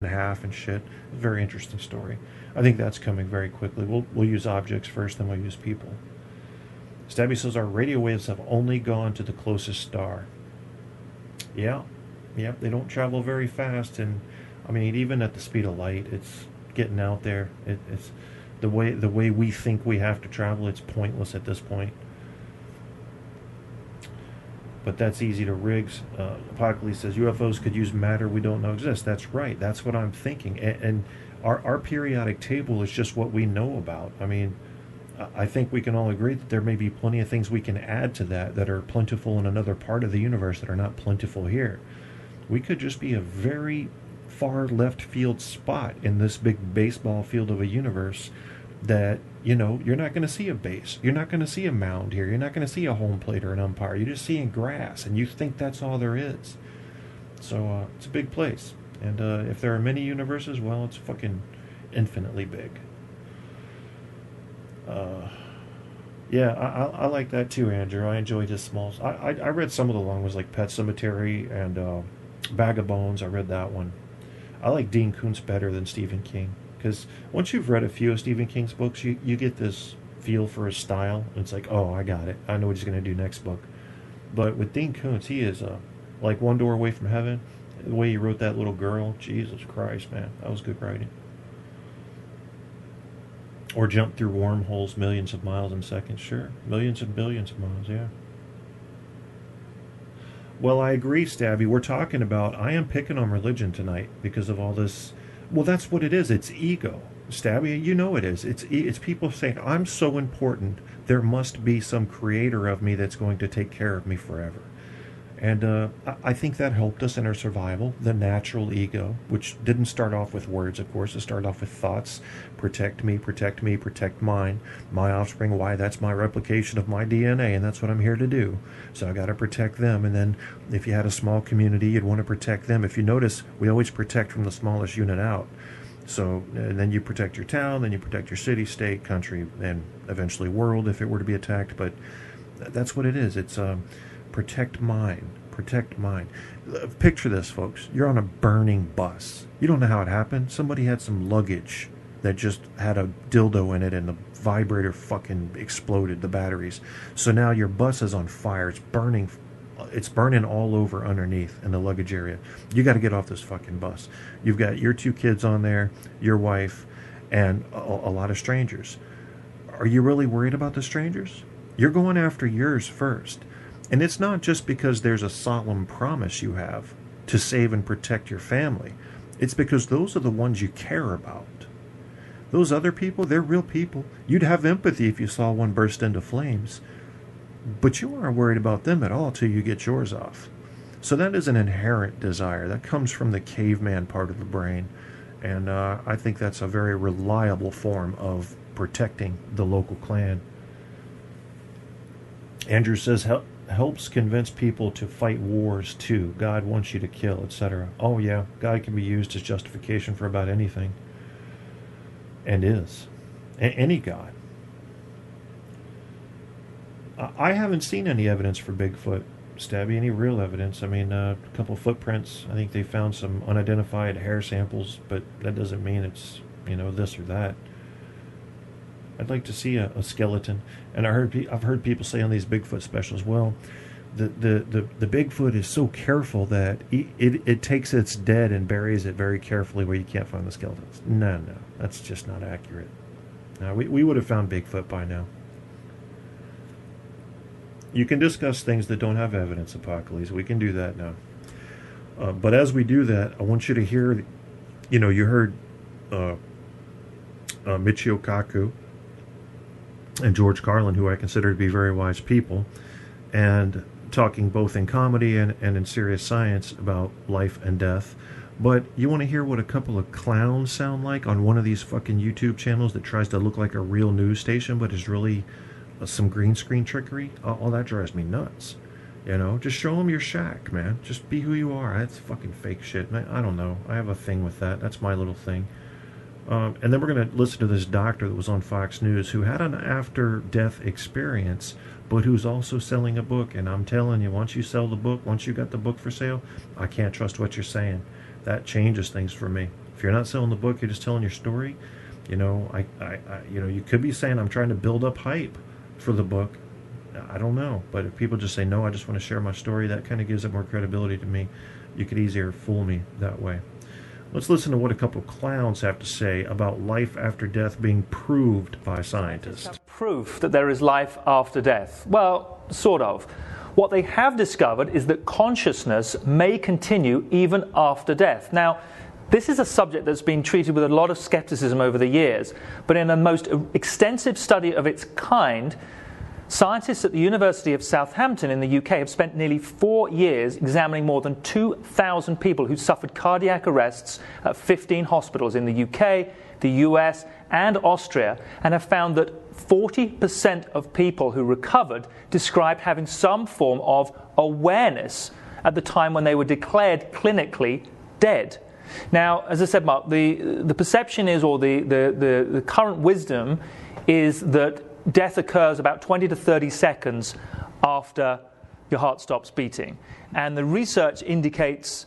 in half and shit. Very interesting story. I think that's coming very quickly. We'll use objects first, then we'll use people. Stabby says our radio waves have only gone to the closest star. Yeah, yeah, they don't travel very fast, and I mean even at the speed of light, it's getting out there. It's the way we think we have to travel. It's pointless at this point. But that's easy to rigs. Apocalypse says UFOs could use matter we don't know exists. That's right. That's what I'm thinking. And our periodic table is just what we know about. I mean, I think we can all agree that there may be plenty of things we can add to that are plentiful in another part of the universe that are not plentiful here. We could just be a very far left field spot in this big baseball field of a universe that, you're not going to see a base. You're not going to see a mound here. You're not going to see a home plate or an umpire. You're just seeing grass, and you think that's all there is. So it's a big place. And if there are many universes, well, it's fucking infinitely big. Yeah, I like that too, Andrew. I enjoyed his smalls. I read some of the long ones like Pet Cemetery and Bag of Bones. I read that one. I like Dean Koontz better than Stephen King. Because once you've read a few of Stephen King's books, you get this feel for his style. And it's like, oh, I got it. I know what he's going to do next book. But with Dean Koontz, he is like One Door Away from Heaven. The way he wrote that little girl, Jesus Christ, man. That was good writing. Or Jump Through Wormholes millions of miles in seconds. Sure. Millions and billions of miles, yeah. Well, I agree, Stabby. We're talking about, I am picking on religion tonight because of all this. Well, that's what it is. It's ego. Stabby, you know it is. It's people saying, I'm so important, there must be some creator of me that's going to take care of me forever. And I think that helped us in our survival, the natural ego, which didn't start off with words, of course. It started off with thoughts. Protect me, protect me, protect mine. My offspring, why, that's my replication of my DNA, and that's what I'm here to do. So I got to protect them. And then if you had a small community, you'd want to protect them. If you notice, we always protect from the smallest unit out. So and then you protect your town, then you protect your city, state, country, and eventually world if it were to be attacked. But that's what it is. It's protect mine. Protect mine. Picture this, folks. You're on a burning bus. You don't know how it happened. Somebody had some luggage that just had a dildo in it and the vibrator fucking exploded, the batteries. So now your bus is on fire. It's burning. It's burning all over underneath in the luggage area. You got to get off this fucking bus. You've got your 2 kids on there, your wife, and a lot of strangers. Are you really worried about the strangers? You're going after yours first. And it's not just because there's a solemn promise you have to save and protect your family. It's because those are the ones you care about. Those other people, they're real people. You'd have empathy if you saw one burst into flames. But you aren't worried about them at all till you get yours off. So that is an inherent desire. That comes from the caveman part of the brain. And I think that's a very reliable form of protecting the local clan. Andrew says, helps convince people to fight wars too. God wants you to kill, etc. Oh yeah, God can be used as justification for about anything. And is. Any God. I haven't seen any evidence for Bigfoot, Stabby, any real evidence. I mean, a couple footprints. I think they found some unidentified hair samples, but that doesn't mean it's, this or that. I'd like to see a skeleton. And I've heard people say on these Bigfoot specials, well, the Bigfoot is so careful that it takes its dead and buries it very carefully where you can't find the skeletons. No, that's just not accurate. Now, we would have found Bigfoot by now. You can discuss things that don't have evidence, Apocalypse. We can do that now. But as we do that, I want you to hear, you heard Michio Kaku and George Carlin, who I consider to be very wise people, and talking both in comedy and in serious science about life and death. But you want to hear what a couple of clowns sound like on one of these fucking YouTube channels that tries to look like a real news station but is really some green screen trickery? All that drives me nuts. Just show them your shack, man. Just be who you are. That's fucking fake shit. I don't know. I have a thing with that. That's my little thing. And then we're going to listen to this doctor that was on Fox News who had an after-death experience, but who's also selling a book. And I'm telling you, once you sell the book, once you got the book for sale, I can't trust what you're saying. That changes things for me. If you're not selling the book, you're just telling your story. You could be saying, I'm trying to build up hype for the book. I don't know. But if people just say, no, I just want to share my story, that kind of gives it more credibility to me. You could easier fool me that way. Let's listen to what a couple of clowns have to say about life after death being proved by scientists. Proof that there is life after death. Well, sort of. What they have discovered is that consciousness may continue even after death. Now, this is a subject that's been treated with a lot of skepticism over the years, but in a most extensive study of its kind, scientists at the University of Southampton in the UK have spent nearly 4 years examining more than 2,000 people who suffered cardiac arrests at 15 hospitals in the UK, the US, and Austria, and have found that 40% of people who recovered described having some form of awareness at the time when they were declared clinically dead. Now, as I said, Mark, the perception is, or the current wisdom is that death occurs about 20 to 30 seconds after your heart stops beating. And the research indicates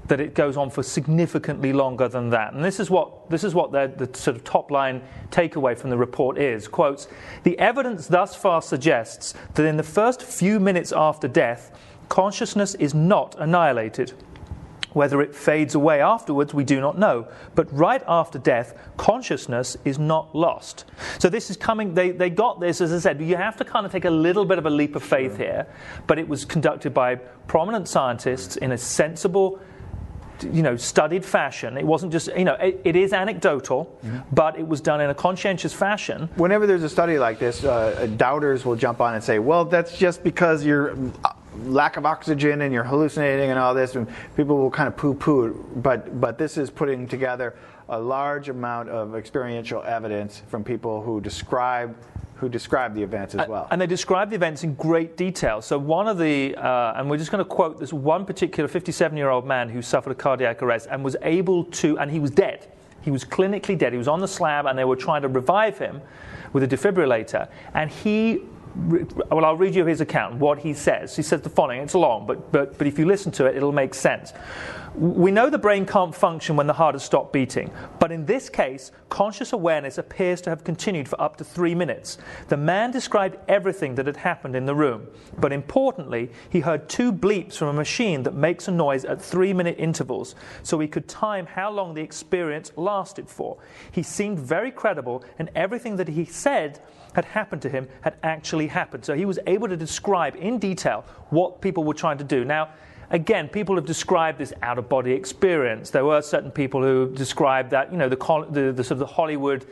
that it goes on for significantly longer than that. And this is what the sort of top line takeaway from the report is. Quotes, "The evidence thus far suggests that in the first few minutes after death, consciousness is not annihilated. Whether it fades away afterwards, we do not know. But right after death, consciousness is not lost." So this is coming, they got this, as I said, you have to kind of take a little bit of a leap of faith here, but it was conducted by prominent scientists in a sensible, studied fashion. It wasn't just, it is anecdotal, but it was done in a conscientious fashion. Whenever there's a study like this, doubters will jump on and say, well, that's just because you're lack of oxygen and you're hallucinating and all this, and people will kind of poo-poo it. But this is putting together a large amount of experiential evidence from people who describe the events as well. And they describe the events in great detail. So one of the, and we're just going to quote this one particular 57-year-old man who suffered a cardiac arrest and was able to, and he was dead. He was clinically dead. He was on the slab and they were trying to revive him with a defibrillator. And I'll read you his account, what he says. He says the following, it's long, but if you listen to it, it'll make sense. "We know the brain can't function when the heart has stopped beating, but in this case, conscious awareness appears to have continued for up to 3 minutes. The man described everything that had happened in the room, but importantly, he heard 2 bleeps from a machine that makes a noise at 3-minute intervals, so he could time how long the experience lasted for. He seemed very credible, and everything that he said had happened to him had actually happened." So he was able to describe in detail what people were trying to do. Now, again, people have described this out-of-body experience. There were certain people who described that, the sort of the Hollywood,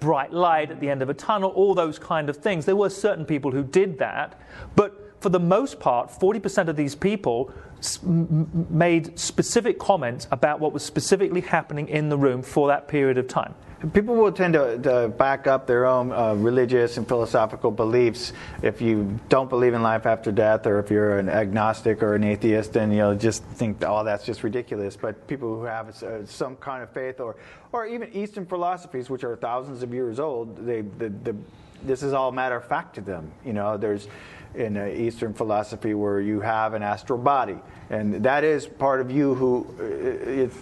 bright light at the end of a tunnel, all those kind of things. There were certain people who did that, but for the most part, 40% of these people made specific comments about what was specifically happening in the room for that period of time. People will tend to back up their own religious and philosophical beliefs. If you don't believe in life after death, or if you're an agnostic or an atheist, then you'll just think, oh, that's just ridiculous. But people who have some kind of faith, or even Eastern philosophies, which are thousands of years old, this is all matter of fact to them. There's in Eastern philosophy where you have an astral body, and that is part of you who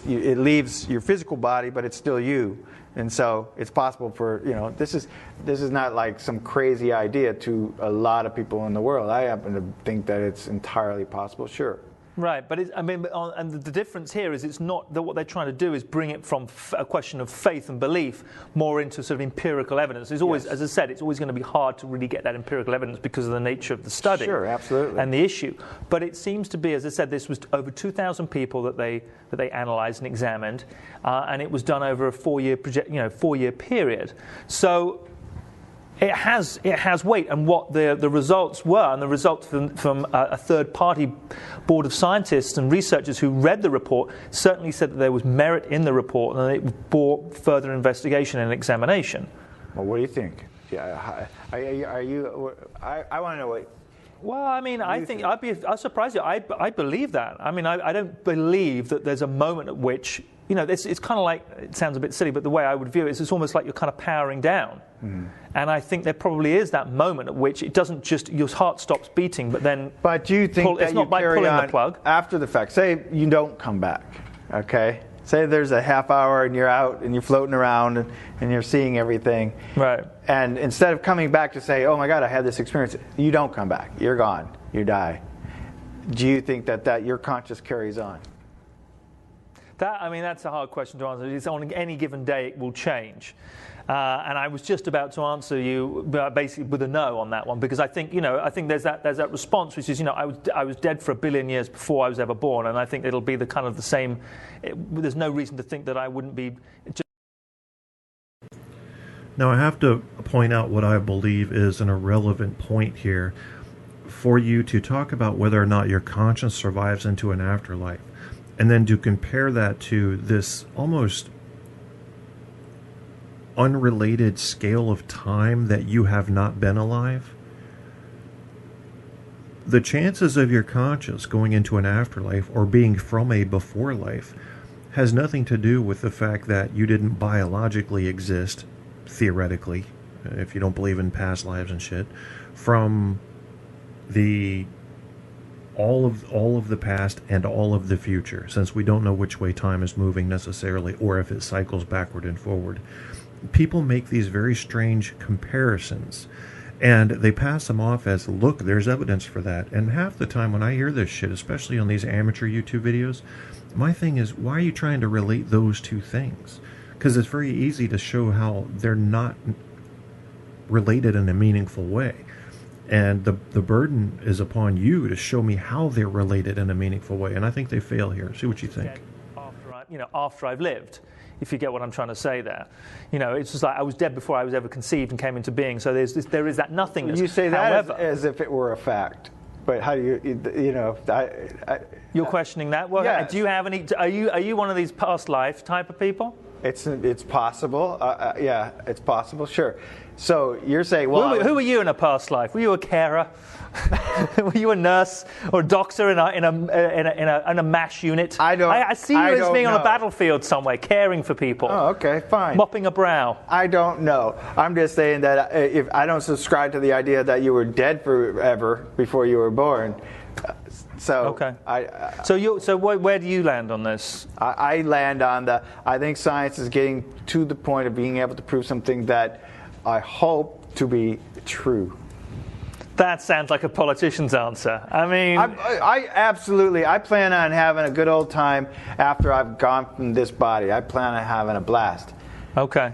it leaves your physical body, but it's still you. And so it's possible for, this is not like some crazy idea to a lot of people in the world. I happen to think that it's entirely possible, sure. Right, but and the difference here is it's not that what they're trying to do is bring it from a question of faith and belief more into sort of empirical evidence. There's always, as I said, it's always going to be hard to really get that empirical evidence because of the nature of the study. Sure, absolutely. And the issue. But it seems to be, as I said, this was over 2,000 people that they analysed and examined, and it was done over a 4-year period. So it has weight, and what the results were, and the results from a third-party board of scientists and researchers who read the report certainly said that there was merit in the report and it bore further investigation and examination. Well, what do you think? Yeah, are you? I want to know what. Well, I think I'd surprise you. I believe that. I don't believe that there's a moment at which, it's kind of like, it sounds a bit silly, but the way I would view it is it's almost like you're kind of powering down. Mm. And I think there probably is that moment at which it doesn't just, your heart stops beating, but then. But do you think that it's not you by carry pulling on the plug after the fact? Say you don't come back, okay? Say there's a half hour and you're out and you're floating around and you're seeing everything. Right. And instead of coming back to say, oh my God, I had this experience, you don't come back. You're gone. You die. Do you think that your conscious carries on? That's a hard question to answer. It's on any given day it will change. And I was just about to answer you basically with a no on that one, because I think there's that response, which is, I was dead for 1 billion years before I was ever born, and I think it'll be the same. There's no reason to think that I wouldn't be. Now I have to point out what I believe is an irrelevant point here. For you to talk about whether or not your conscience survives into an afterlife, and then to compare that to this almost unrelated scale of time that you have not been alive, the chances of your conscience going into an afterlife or being from a before life has nothing to do with the fact that you didn't biologically exist, theoretically, if you don't believe in past lives and shit, from all of the past and all of the future, since we don't know which way time is moving necessarily, or if it cycles backward and forward. People make these very strange comparisons, and they pass them off as, look, there's evidence for that. And half the time when I hear this shit, especially on these amateur YouTube videos, my thing is, why are you trying to relate those two things? Because it's very easy to show how they're not related in a meaningful way. And the burden is upon you to show me how they're related in a meaningful way. And I think they fail here. See what you think. After I've lived, if you get what I'm trying to say there. It's just like I was dead before I was ever conceived and came into being. So there is that nothingness. You say that as if it were a fact. But how do you're questioning that? Well, yes. Do you have any? Are you one of these past life type of people? It's possible. Yeah, it's possible. Sure. So you're saying, well, who were you in a past life? Were you a carer? Were you a nurse or a doctor in a MASH unit? I see you as being on a battlefield somewhere, caring for people. Oh, okay, fine. Mopping a brow. I don't know. I'm just saying that if I don't subscribe to the idea that you were dead forever before you were born. So okay. So where do you land on this? I land on I think science is getting to the point of being able to prove something that I hope to be true. That sounds like a politician's answer. I mean, I absolutely. I plan on having a good old time after I've gone from this body. I plan on having a blast. Okay.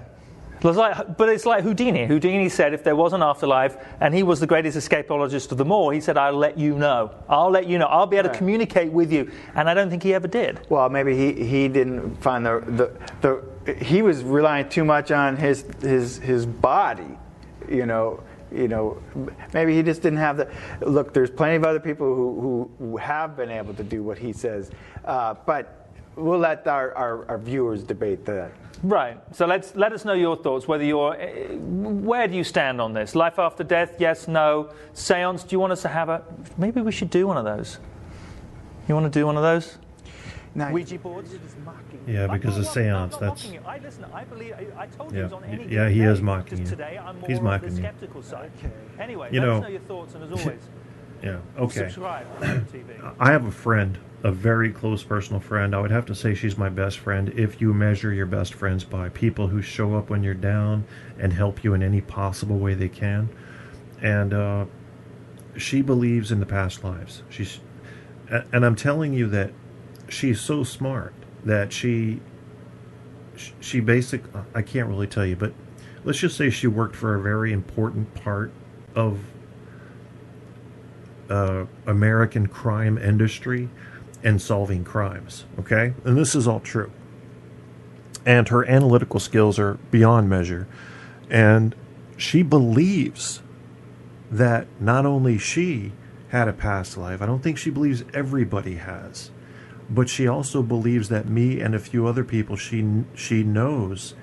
But it's like Houdini. Houdini said if there was an afterlife, and he was the greatest escapologist of them all, he said, I'll let you know. I'll let you know. I'll be able to communicate with you. And I don't think he ever did. Well, maybe he didn't find he was relying too much on his body, maybe he just didn't have the look. There's plenty of other people who have been able to do what he says, but we'll let our viewers debate that. Right. So let us know your thoughts. Where do you stand on this? Life after death? Yes, no. Seance? Do you want us to have maybe we should do one of those. You want to do one of those? No. Ouija boards? Yeah, because a seance, that's... I believe, I told you it was on any yeah, he is mocking you. Today I'm more He's on mocking the you. skeptical side. Okay. Anyway, let us know your thoughts, and as always, yeah, okay. subscribe to TV. I have a friend, a very close personal friend. I would have to say she's my best friend if you measure your best friends by people who show up when you're down and help you in any possible way they can. And she believes in the past lives. And I'm telling you that she's so smart that she I can't really tell you, but let's just say she worked for a very important part of American crime industry and solving crimes, okay? And this is all true. And her analytical skills are beyond measure. And she believes that not only she had a past life, I don't think she believes everybody has, but she also believes that me and a few other people she knows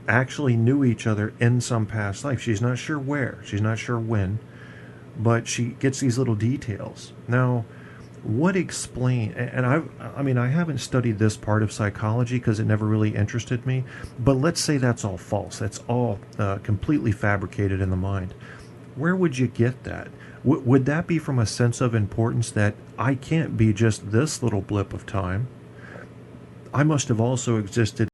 actually knew each other in some past life. She's not sure where, she's not sure when, but she gets these little details. Now, what explain? And I haven't studied this part of psychology because it never really interested me. But let's say that's all false. That's all completely fabricated in the mind. Where would you get that? Would that be from a sense of importance that I can't be just this little blip of time? I must have also existed